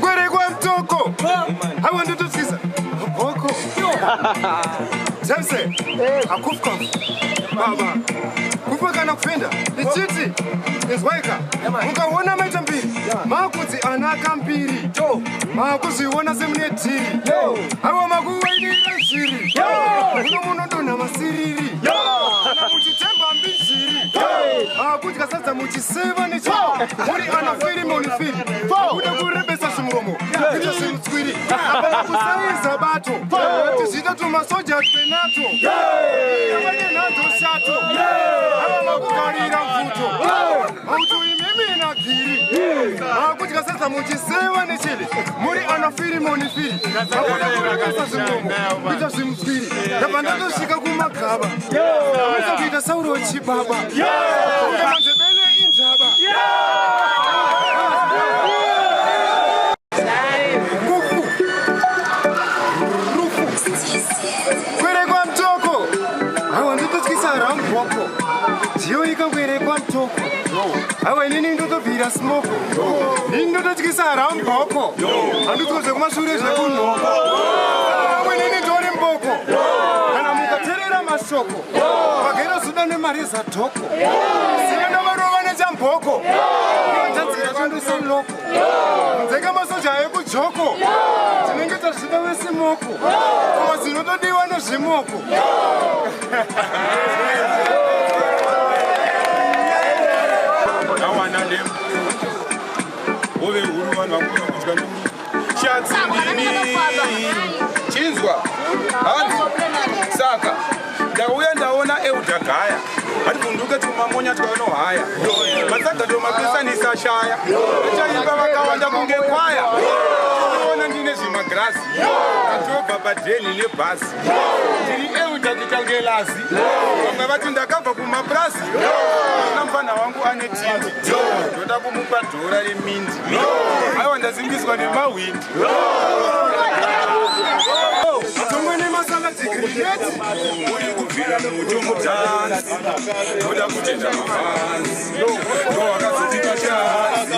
Kwere kwa mtoko. I want to see Boko. Jamse. Akufka. Baba. Kufuka na kufenda. Nichiti. Iswaika. Ukaona maita mbili. Makuzi anaka mbili. Makuzi wana semneti. Hawa maguwa ni shiri. Uno munondo na masiriri. Ana muchitemba mbishiri. Akuti kasasa muchiseva ni chao. Muri anafiri monifiri. Kuda kurebesa shumuromo. Kuda shimutwiri. Abana kusaiza bato. Tishita tumasoja penato. Abanye nato shato. Hawa makukarira mfuto. Auto imimi na kiri. Akuti kasasa muchiseva ni chili. Muri anafiri monifiri. Kuda kurebesa shumuromo. Kuda shimutwiri. Abana shika kumakaba. Kuda kuda sauro chibaba. Kwere kwa mtoko. Hawa ndoto tikisa ramboko. Jio ika kwere kwa mtoko. Hawa nini ndoto vira smoko. Nini ndoto tikisa ramboko. Anduto ze kumashure ze kunoko. Hawa nini ndore mboko. Ana mukaterera masoko. Bagera sudane marisa toko. Sienda varova nechamboko. Ndanzira chondo seloko. Nzeka masoja ekuchoko. Tinenge tasvika vesimoko. Koma zinotodiwa nezvimoko. Awana lem. Ove huru vanhu vakuna kudya nemi. Shatsindini. Chinzwa. Hanzi. Saka. Ndauya ndaona eudhagaya. Hati kunduke tumamonya twanohaya. Masaga ndomapesanisa shaya. Chaimba vakawanda kunge kwaya. Ona ndine zvimagrasi. Katobva padheni nebhasi. Tiri eudhagitange lazi. Vamwe vati ndakabva kumaprasi. Namufana wangu ane tindi. Ndoda kumupa dhora remindi. Aiwa ndazimbiswa nemahwindi. Tongwe masala tigrineti. Uri kubvira mutombo dhansi. Ndoda kutenda mafanzi. Ndo wakazotipa chansi.